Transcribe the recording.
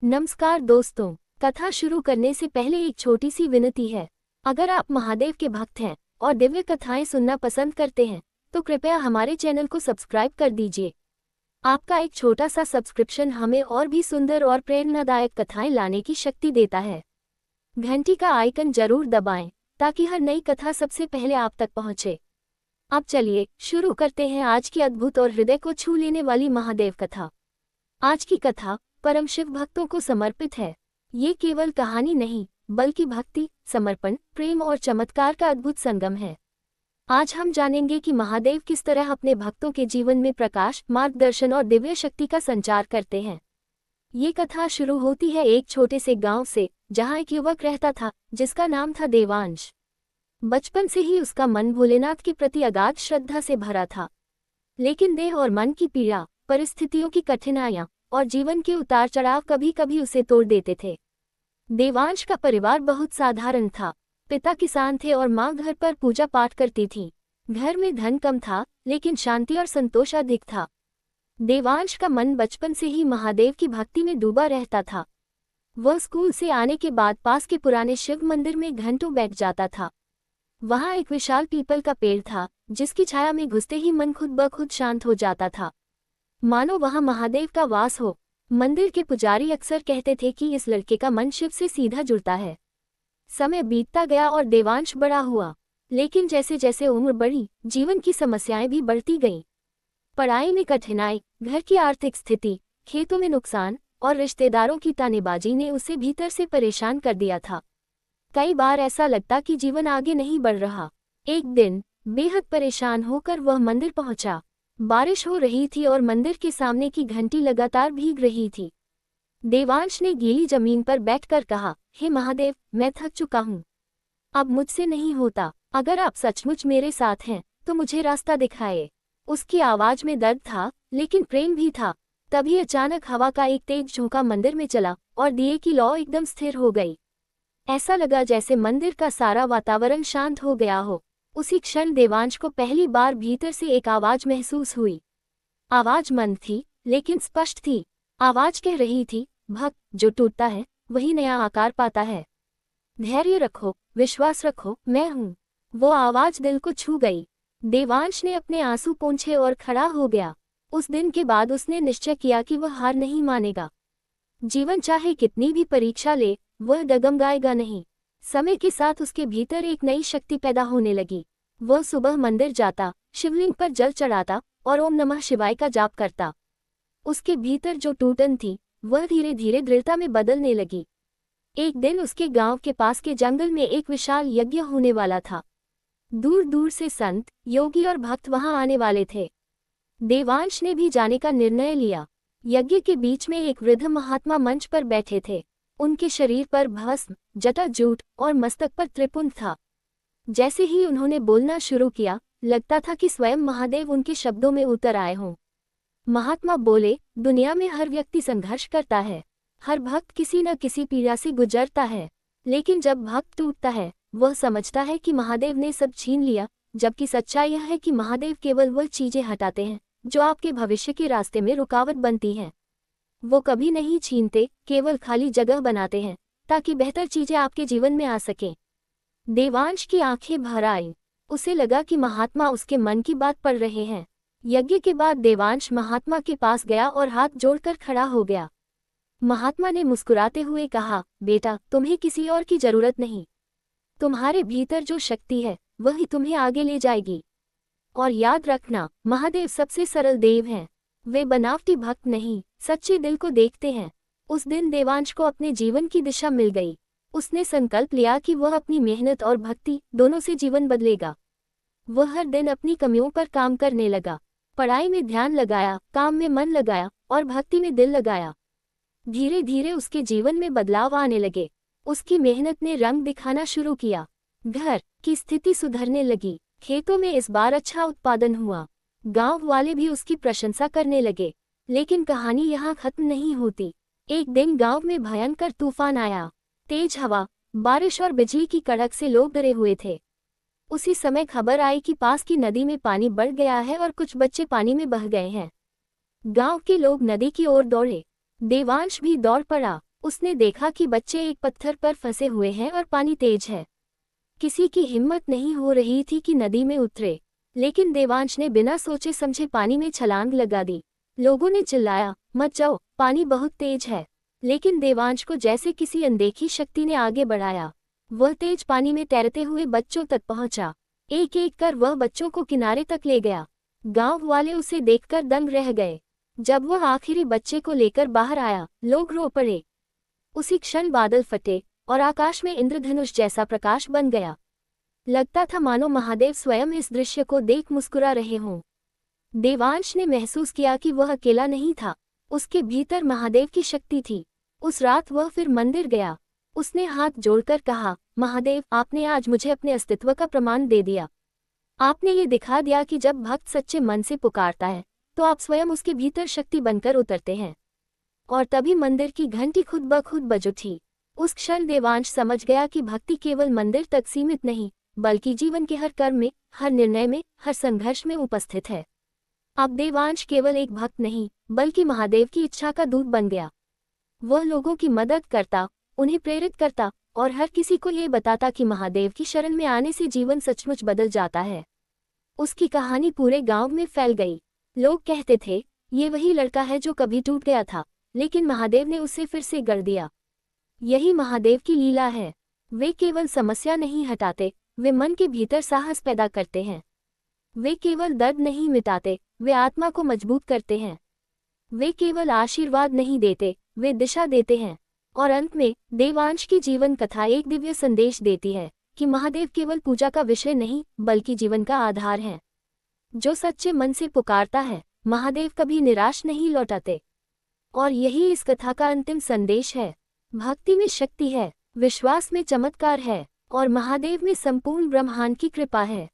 नमस्कार दोस्तों, कथा शुरू करने से पहले एक छोटी सी विनती है। अगर आप महादेव के भक्त हैं और दिव्य कथाएं सुनना पसंद करते हैं तो कृपया हमारे चैनल को सब्सक्राइब कर दीजिए। आपका एक छोटा सा सब्सक्रिप्शन हमें और भी सुंदर और प्रेरणादायक कथाएं लाने की शक्ति देता है। घंटी का आइकन जरूर दबाएं ताकि हर नई कथा सबसे पहले आप तक पहुंचे। अब चलिए शुरू करते हैं आज की अद्भुत और हृदय को छू लेने वाली महादेव कथा। आज की कथा परम शिव भक्तों को समर्पित है। ये केवल कहानी नहीं बल्कि भक्ति, समर्पण, प्रेम और चमत्कार का अद्भुत संगम है। आज हम जानेंगे कि महादेव किस तरह अपने भक्तों के जीवन में प्रकाश, मार्गदर्शन और दिव्य शक्ति का संचार करते हैं। ये कथा शुरू होती है एक छोटे से गांव से, जहां एक युवक रहता था जिसका नाम था देवांश। बचपन से ही उसका मन भोलेनाथ के प्रति अगाध श्रद्धा से भरा था, लेकिन देह और मन की पीड़ा, परिस्थितियों की कठिनाइयां और जीवन के उतार चढ़ाव कभी कभी उसे तोड़ देते थे। देवांश का परिवार बहुत साधारण था। पिता किसान थे और मां घर पर पूजा पाठ करती थी। घर में धन कम था लेकिन शांति और संतोष अधिक था। देवांश का मन बचपन से ही महादेव की भक्ति में डूबा रहता था। वह स्कूल से आने के बाद पास के पुराने शिव मंदिर में घंटों बैठ जाता था। वहां एक विशाल पीपल का पेड़ था जिसकी छाया में घुसते ही मन खुद ब खुद शांत हो जाता था, मानो वहां महादेव का वास हो। मंदिर के पुजारी अक्सर कहते थे कि इस लड़के का मन शिव से सीधा जुड़ता है। समय बीतता गया और देवांश बड़ा हुआ, लेकिन जैसे जैसे उम्र बढ़ी जीवन की समस्याएं भी बढ़ती गईं। पढ़ाई में कठिनाई, घर की आर्थिक स्थिति, खेतों में नुकसान और रिश्तेदारों की तानेबाजी ने उसे भीतर से परेशान कर दिया था। कई बार ऐसा लगता कि जीवन आगे नहीं बढ़ रहा। एक दिन बेहद परेशान होकर वह मंदिर पहुंचा। बारिश हो रही थी और मंदिर के सामने की घंटी लगातार भीग रही थी। देवांश ने गीली जमीन पर बैठकर कहा, हे महादेव, मैं थक चुका हूँ। अब मुझसे नहीं होता। अगर आप सचमुच मेरे साथ हैं तो मुझे रास्ता दिखाए। उसकी आवाज में दर्द था लेकिन प्रेम भी था। तभी अचानक हवा का एक तेज झोंका मंदिर में चला और दिए की लौ एकदम स्थिर हो गई। ऐसा लगा जैसे मंदिर का सारा वातावरण शांत हो गया हो। उसी क्षण देवांश को पहली बार भीतर से एक आवाज महसूस हुई। आवाज मंद थी लेकिन स्पष्ट थी। आवाज कह रही थी, भक्त जो टूटता है वही नया आकार पाता है। धैर्य रखो, विश्वास रखो, मैं हूँ। वो आवाज दिल को छू गई। देवांश ने अपने आंसू पोंछे और खड़ा हो गया। उस दिन के बाद उसने निश्चय किया कि वह हार नहीं मानेगा। जीवन चाहे कितनी भी परीक्षा ले, वह डगमगाएगा नहीं। समय के साथ उसके भीतर एक नई शक्ति पैदा होने लगी। वह सुबह मंदिर जाता, शिवलिंग पर जल चढ़ाता और ओम नमः शिवाय का जाप करता। उसके भीतर जो टूटन थी वह धीरे धीरे दृढ़ता में बदलने लगी। एक दिन उसके गांव के पास के जंगल में एक विशाल यज्ञ होने वाला था। दूर दूर से संत, योगी और भक्त वहां आने वाले थे। देवांश ने भी जाने का निर्णय लिया। यज्ञ के बीच में एक वृद्ध महात्मा मंच पर बैठे थे। उनके शरीर पर भस्म, जटा जूट और मस्तक पर त्रिपुंड था। जैसे ही उन्होंने बोलना शुरू किया, लगता था कि स्वयं महादेव उनके शब्दों में उतर आए हों। महात्मा बोले, दुनिया में हर व्यक्ति संघर्ष करता है। हर भक्त किसी न किसी पीड़ा से गुजरता है, लेकिन जब भक्त टूटता है वह समझता है कि महादेव ने सब छीन लिया। जबकि सच्चाई यह है कि महादेव केवल वह चीजें हटाते हैं जो आपके भविष्य के रास्ते में रुकावट बनती हैं। वो कभी नहीं छीनते, केवल खाली जगह बनाते हैं ताकि बेहतर चीजें आपके जीवन में आ सकें। देवांश की आंखें भर आईं। उसे लगा कि महात्मा उसके मन की बात पढ़ रहे हैं। यज्ञ के बाद देवांश महात्मा के पास गया और हाथ जोड़कर खड़ा हो गया। महात्मा ने मुस्कुराते हुए कहा, बेटा, तुम्हें किसी और की जरूरत नहीं। तुम्हारे भीतर जो शक्ति है वही तुम्हें आगे ले जाएगी। और याद रखना, महादेव सबसे सरल देव हैं। वे बनावटी भक्त नहीं, सच्चे दिल को देखते हैं। उस दिन देवांश को अपने जीवन की दिशा मिल गई। उसने संकल्प लिया कि वह अपनी मेहनत और भक्ति दोनों से जीवन बदलेगा। वह हर दिन अपनी कमियों पर काम करने लगा। पढ़ाई में ध्यान लगाया, काम में मन लगाया और भक्ति में दिल लगाया। धीरे धीरे उसके जीवन में बदलाव आने लगे। उसकी मेहनत ने रंग दिखाना शुरू किया। घर की स्थिति सुधरने लगी। खेतों में इस बार अच्छा उत्पादन हुआ। गांव वाले भी उसकी प्रशंसा करने लगे। लेकिन कहानी यहाँ खत्म नहीं होती। एक दिन गांव में भयंकर तूफान आया। तेज हवा, बारिश और बिजली की कड़क से लोग डरे हुए थे। उसी समय खबर आई कि पास की नदी में पानी बढ़ गया है और कुछ बच्चे पानी में बह गए हैं। गांव के लोग नदी की ओर दौड़े। देवांश भी दौड़ पड़ा। उसने देखा कि बच्चे एक पत्थर पर फंसे हुए हैं और पानी तेज है। किसी की हिम्मत नहीं हो रही थी कि नदी में उतरे, लेकिन देवांश ने बिना सोचे समझे पानी में छलांग लगा दी। लोगों ने चिल्लाया, मत जाओ, पानी बहुत तेज है। लेकिन देवांश को जैसे किसी अनदेखी शक्ति ने आगे बढ़ाया। वह तेज पानी में तैरते हुए बच्चों तक पहुंचा। एक एक कर वह बच्चों को किनारे तक ले गया। गांव वाले उसे देखकर दंग रह गए। जब वह आखिरी बच्चे को लेकर बाहर आया, लोग रो पड़े। उसी क्षण बादल फटे और आकाश में इंद्रधनुष जैसा प्रकाश बन गया। लगता था मानो महादेव स्वयं इस दृश्य को देख मुस्कुरा रहे हों। देवांश ने महसूस किया कि वह अकेला नहीं था, उसके भीतर महादेव की शक्ति थी। उस रात वह फिर मंदिर गया। उसने हाथ जोड़कर कहा, महादेव, आपने आज मुझे अपने अस्तित्व का प्रमाण दे दिया। आपने ये दिखा दिया कि जब भक्त सच्चे मन से पुकारता है तो आप स्वयं उसके भीतर शक्ति बनकर उतरते हैं। और तभी मंदिर की घंटी खुद ब खुद बज उठी। उस क्षण देवांश समझ गया कि भक्ति केवल मंदिर तक सीमित नहीं, बल्कि जीवन के हर कर्म में, हर निर्णय में, हर संघर्ष में उपस्थित है। अब देवांश केवल एक भक्त नहीं, बल्कि महादेव की इच्छा का दूत बन गया। वह लोगों की मदद करता, उन्हें प्रेरित करता और हर किसी को ये बताता कि महादेव की शरण में आने से जीवन सचमुच बदल जाता है। उसकी कहानी पूरे गांव में फैल गई। लोग कहते थे, ये वही लड़का है जो कभी टूट गया था, लेकिन महादेव ने उसे फिर से गढ़ दिया। यही महादेव की लीला है। वे केवल समस्या नहीं हटाते, वे मन के भीतर साहस पैदा करते हैं। वे केवल दर्द नहीं मिटाते, वे आत्मा को मजबूत करते हैं। वे केवल आशीर्वाद नहीं देते, वे दिशा देते हैं। और अंत में देवांश की जीवन कथा एक दिव्य संदेश देती है कि महादेव केवल पूजा का विषय नहीं, बल्कि जीवन का आधार है। जो सच्चे मन से पुकारता है, महादेव कभी निराश नहीं लौटाते। और यही इस कथा का अंतिम संदेश है। भक्ति में शक्ति है, विश्वास में चमत्कार है और महादेव में संपूर्ण ब्रह्मांड की कृपा है।